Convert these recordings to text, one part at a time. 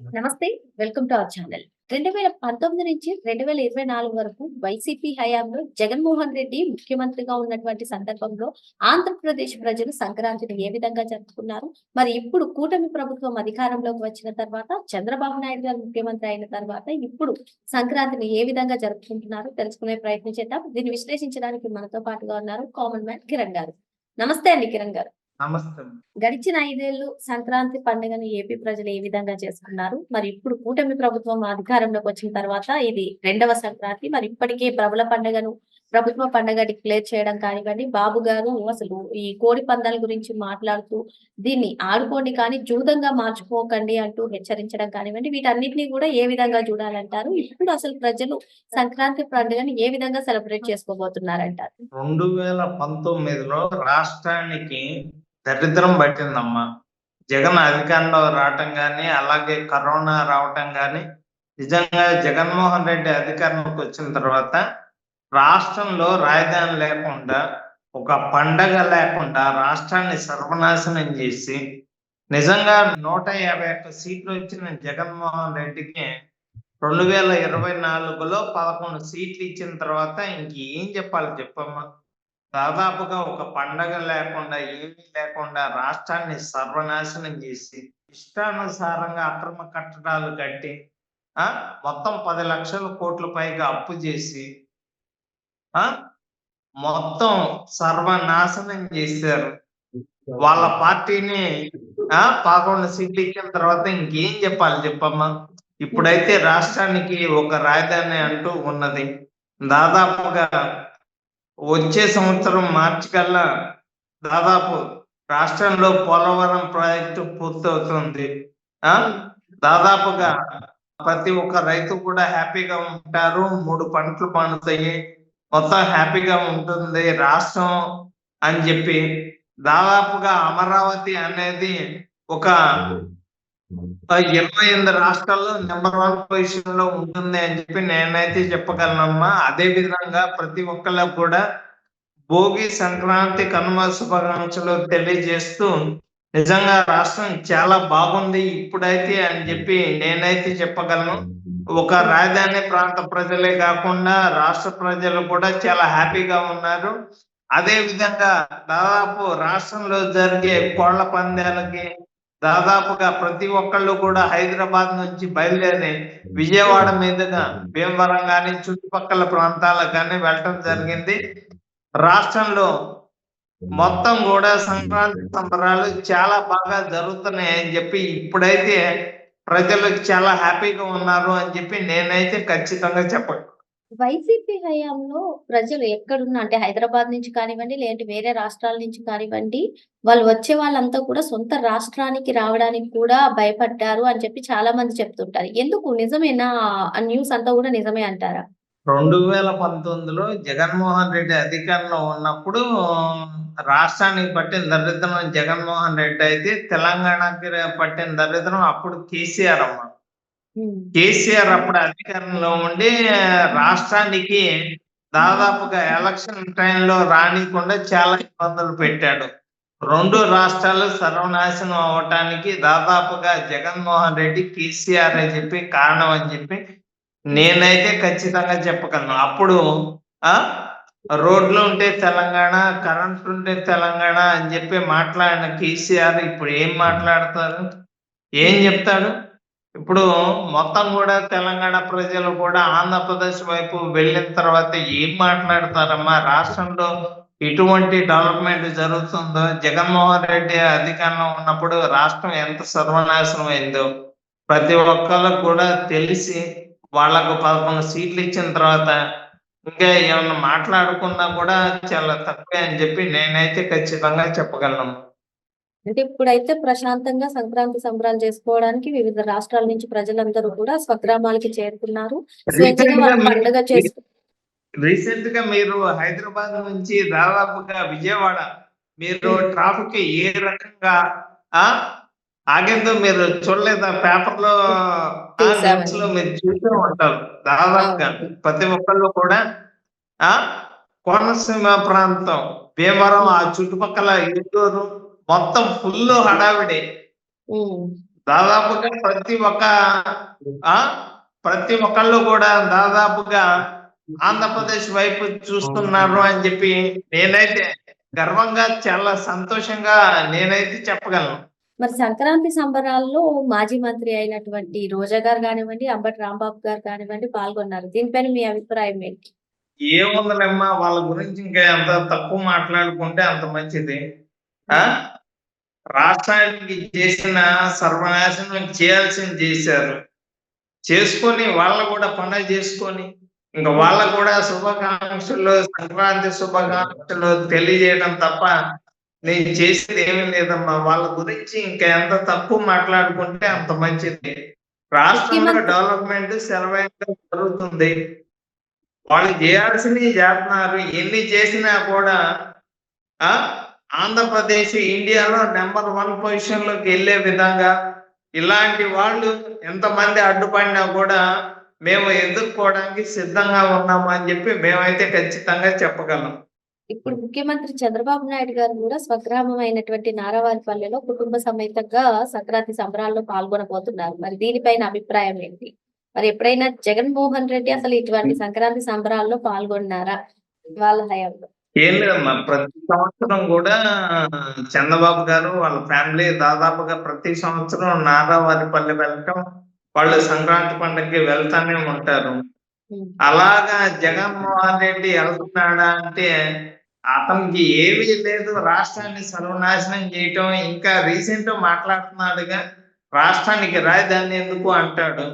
నమస్తే. Welcome to our channel. 2019 నుంచి 2024 వరకు వైసీపీ హయాంలో జగన్మోహన్ రెడ్డి ముఖ్యమంత్రిగా ఉన్నటువంటి సందర్భంలో ఆంధ్రప్రదేశ్ ప్రజలు సంక్రాంతిని ఏ విధంగా జరుపుకున్నారు? మరి ఇప్పుడు కూటమి ప్రభుత్వం అధికారంలోకి వచ్చిన తర్వాత చంద్రబాబు నాయుడు గారు ముఖ్యమంత్రి అయిన తర్వాత ఇప్పుడు సంక్రాంతిని ఏ విధంగా జరుపుకుంటున్నారు? తెలుసుకునే ప్రయత్నం చేద్దాం. దీన్ని విశ్లేషించడానికి మనతో పాటుగా ఉన్నారు కామన్ మ్యాన్ కిరణ్ గారు. నమస్తే అండి కిరణ్ గారు. నమస్తే. గడిచిన 5 ఏళ్లు సంక్రాంతి పండుగను ఏపీ ప్రజలు ఏ విధంగా చేసుకున్నారు? మరి ఇప్పుడు కూటమి ప్రభుత్వం అధికారంలోకి వచ్చిన తర్వాత ఇది రెండవ సంక్రాంతి. మరి ఇప్పటికే ప్రభుత్వ పండుగ డిక్లేర్ చేయడం కానివ్వండి, బాబు గారు అసలు ఈ కోడి పందాల గురించి మాట్లాడుతూ దీన్ని ఆడుకోండి కానీ జూదంగా మార్చుకోకండి అంటూ హెచ్చరించడం కానివ్వండి, వీటన్నిటిని కూడా ఏ విధంగా చూడాలంటారు? ఇప్పుడు అసలు ప్రజలు సంక్రాంతి పండుగని ఏ విధంగా సెలబ్రేట్ చేసుకోబోతున్నారంటారు? 2019లో రాష్ట్రానికి దరిద్రం పట్టిందమ్మా. జగన్ అధికారంలో రావటం గాని, అలాగే కరోనా రావటం గాని, నిజంగా జగన్మోహన్ రెడ్డి అధికారంలోకి వచ్చిన తర్వాత రాష్ట్రంలో రాజధాని లేకుండా, ఒక పండగ లేకుండా రాష్ట్రాన్ని సర్వనాశనం చేసి, నిజంగా 151 సీట్లు వచ్చిన జగన్మోహన్ రెడ్డికి 2024లో 11 సీట్లు ఇచ్చిన తర్వాత ఇంకేం చెప్పాలి చెప్పమ్మా? దాదాపుగా ఒక పండగ లేకుండా, ఏమీ లేకుండా రాష్ట్రాన్ని సర్వనాశనం చేసి, ఇష్టానుసారంగా అక్రమ కట్టడాలు కట్టి, మొత్తం 10 లక్షల కోట్ల పైగా అప్పు చేసి, మొత్తం సర్వనాశనం చేశారు. వాళ్ళ పార్టీని 11 సీట్లు ఇచ్చిన తర్వాత ఇంకేం చెప్పాలి చెప్పమ్మా? ఇప్పుడైతే రాష్ట్రానికి ఒక రాజధాని అంటూ ఉన్నది. దాదాపుగా వచ్చే సంవత్సరం మార్చి కల్లా దాదాపు రాష్ట్రంలో పోలవరం ప్రాజెక్టు పూర్తవుతుంది. దాదాపుగా ప్రతి ఒక్క రైతు కూడా హ్యాపీగా ఉంటారు. 3 పంటలు పండుతాయి, మొత్తం హ్యాపీగా ఉంటుంది రాష్ట్రం అని చెప్పి, దాదాపుగా అమరావతి అనేది ఒక 28 రాష్ట్రాల్లో నెంబర్ 1 పొజిషన్ లో ఉంటుంది అని చెప్పి నేనైతే చెప్పగలనమ్మా. అదే విధంగా ప్రతి ఒక్కళ్ళకు కూడా భోగి, సంక్రాంతి, కనుమ శుభాకాంక్షలు తెలియజేస్తూ, నిజంగా రాష్ట్రం చాలా బాగుంది ఇప్పుడైతే అని చెప్పి నేనైతే చెప్పగలను. ఒక రాజధాని ప్రాంత ప్రజలే కాకుండా రాష్ట్ర ప్రజలు కూడా చాలా హ్యాపీగా ఉన్నారు. అదే విధంగా దాదాపు రాష్ట్రంలో జరిగే కోళ్ల పందాలకి దాదాపుగా ప్రతి ఒక్కళ్ళు కూడా హైదరాబాద్ నుంచి బయలుదేరి విజయవాడ మీదుగా భీమవరం కానీ చుట్టుపక్కల ప్రాంతాలకు కానీ వెళ్ళటం జరిగింది. రాష్ట్రంలో మొత్తం కూడా సంక్రాంతి సంబరాలు చాలా బాగా జరుగుతున్నాయి అని చెప్పి ఇప్పుడైతే ప్రజలు చాలా హ్యాపీగా ఉన్నారు అని చెప్పి నేనైతే ఖచ్చితంగా చెప్పగలను. వైసీపీ హయాంలో ప్రజలు ఎక్కడున్నా అంటే హైదరాబాద్ నుంచి కానివ్వండి, లేదంటే వేరే రాష్ట్రాల నుంచి కానివ్వండి, వాళ్ళు వచ్చే వాళ్ళంతా కూడా సొంత రాష్ట్రానికి రావడానికి కూడా భయపడ్డారు అని చెప్పి చాలా మంది చెప్తుంటారు. ఎందుకు? నిజమేనా? ఆ న్యూస్ అంతా కూడా నిజమే అంటారా? 2019లో జగన్మోహన్ రెడ్డి అధికారంలో ఉన్నప్పుడు రాష్ట్రానికి పట్టిన దరిద్రం జగన్మోహన్ రెడ్డి అయితే, తెలంగాణకి పట్టిన దరిద్రం అప్పుడు కేసీఆర్ అమ్మ. కేసీఆర్ అప్పుడు అధికారంలో ఉండి రాష్ట్రానికి దాదాపుగా ఎలక్షన్ టైంలో రానికుండా చాలా ఇబ్బందులు పెట్టాడు. 2 రాష్ట్రాలు సర్వనాశనం అవటానికి దాదాపుగా జగన్మోహన్ రెడ్డి, కేసీఆర్ అని చెప్పి కారణం అని చెప్పి నేనైతే ఖచ్చితంగా చెప్పగలను. అప్పుడు రోడ్లు ఉంటే తెలంగాణ, కరెంట్ ఉంటే తెలంగాణ అని చెప్పి మాట్లాడిన కేసీఆర్ ఇప్పుడు ఏం మాట్లాడతారు? ఏం చెప్తాడు? ఇప్పుడు మొత్తం కూడా తెలంగాణ ప్రజలు కూడా ఆంధ్రప్రదేశ్ వైపు వెళ్ళిన తర్వాత ఏం మాట్లాడతారమ్మా? రాష్ట్రంలో ఎటువంటి డెవలప్మెంట్ జరుగుతుందో, జగన్మోహన్ రెడ్డి అధికారంలో ఉన్నప్పుడు రాష్ట్రం ఎంత సర్వనాశనం అయిందో ప్రతి ఒక్కళ్ళకు కూడా తెలిసి, వాళ్ళకు 11 సీట్లు ఇచ్చిన తర్వాత ఇంకా ఏమన్నా మాట్లాడుకున్నా కూడా చాలా తక్కువే అని చెప్పి నేనైతే ఖచ్చితంగా చెప్పగలను. అంటే ఇప్పుడైతే ప్రశాంతంగా సంక్రాంతి సంబరాలు చేసుకోవడానికి వివిధ రాష్ట్రాల నుంచి ప్రజలందరూ కూడా స్వగ్రామాలకి చేరుకున్నారు. స్వేచ్ఛగా వాళ్ళ పండుగ రీసెంట్ గా మీరు హైదరాబాద్ నుంచి దాదాపుగా విజయవాడ మీరు ట్రాఫిక్ ఏ రకంగా ఆగేందో మీరు చూడలేదా? పేపర్ లో న్యూస్ లో మీరు చూస్తూ ఉంటారు. దాదాపుగా ప్రతి ఒక్కళ్ళు కూడా కోనసీమ ప్రాంతం, భీమవరం, ఆ చుట్టుపక్కల ఏలూరు మొత్తం ఫుల్ హడావిడి. దాదాపుగా ఆ ప్రతి ఒక్కళ్ళు కూడా దాదాపుగా ఆంధ్రప్రదేశ్ వైపు చూస్తున్నారు అని చెప్పి నేనైతే గర్వంగా చాలా సంతోషంగా నేనైతే చెప్పగలను. మరి సంక్రాంతి సంబరాల్లో మాజీ మంత్రి అయినటువంటి రోజా గారు కానివ్వండి, అంబటి రాంబాబు గారు కానివ్వండి పాల్గొన్నారు. దీనిపైన మీ అభిప్రాయం ఏంటి? ఏముందిలేమ్మా వాళ్ళ గురించి ఇంకా ఎంత తక్కువ మాట్లాడుకుంటే అంత మంచిది. ఆ రాష్ట్రానికి చేసిన సర్వనాశనం చేయాల్సింది చేశారు. చేసుకొని వాళ్ళని కూడా పండగ చేసుకొని ఇంకా వాళ్ళకు కూడా సంక్రాంతి శుభాకాంక్షలు తెలియజేయడం తప్ప నేను చేసేది ఏమీ లేదమ్మా. వాళ్ళ గురించి ఇంకా ఎంత తక్కువ మాట్లాడుకుంటే అంత మంచిది. రాష్ట్రంలో ముఖ్యమంత్రి డెవలప్మెంట్ సెలవుగా జరుగుతుంది. వాళ్ళు చేయాల్సినవి చేస్తున్నారు. ఎన్ని చేసినా కూడా ఆ ఆంధ్రప్రదేశ్ ఇండియాలో నెంబర్ 1 పొజిషన్ లోకి వెళ్ళే విధంగా ఇలాంటి వాళ్ళు ఎంతమంది అడ్డుపడినా కూడా మేము ఎదుర్కోవడానికి సిద్ధంగా ఉన్నాము అని చెప్పి మేమైతే ఖచ్చితంగా చెప్పగలం. ఇప్పుడు ముఖ్యమంత్రి చంద్రబాబు నాయుడు గారు కూడా స్వగ్రామం అయినటువంటి నారావారిపల్లెలో కుటుంబ సమేతంగా సంక్రాంతి సంబరాల్లో పాల్గొనబోతున్నారు. మరి దీనిపైన అభిప్రాయం ఏంటి? మరి ఎప్పుడైనా జగన్మోహన్ రెడ్డి అసలు ఇటువంటి సంక్రాంతి సంబరాల్లో పాల్గొన్నారా వాళ్ళ హయాంలో? ఏం లేదమ్మా, ప్రతి సంవత్సరం కూడా చంద్రబాబు గారు వాళ్ళ ఫ్యామిలీ దాదాపుగా ప్రతి సంవత్సరం నారావారిపల్లి వెళ్ళటం, వాళ్ళు సంక్రాంతి పండుగకి వెళ్తానే ఉంటారు. ఉమ్. అలాగా జగన్మోహన్ రెడ్డి వెళ్తున్నాడా అంటే అతనికి ఏమీ లేదు. రాష్ట్రాన్ని సర్వనాశనం చేయటం, ఇంకా రీసెంట్ మాట్లాడుతున్నాడుగా రాష్ట్రానికి రాజధాని ఎందుకు అంటాడు.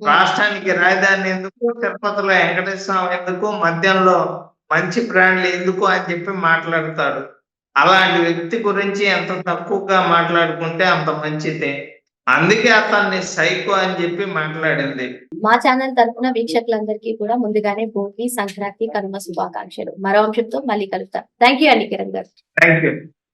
రాష్ట్రానికి రాజధాని ఎందుకు, తిరుపతిలో వెంకటేశ్వర స్వామి ఎందుకు, మధ్యంలో మంచి బ్రాండ్లు ఎందుకు అని చెప్పి మాట్లాడతాడు. అలాంటి వ్యక్తి గురించి ఎంత తక్కువగా మాట్లాడుకుంటే అంత మంచిదే. అందుకే అతన్ని సైకో అని చెప్పి మాట్లాడింది. మా ఛానల్ తరపున వీక్షకులందరికీ కూడా ముందుగానే భోగి, సంక్రాంతి, కనుమ శుభాకాంక్షలు. మరో అంశంతో మళ్ళీ కలుద్దాం. థ్యాంక్ యూ అండి కిరణ్ గారు. Thank you.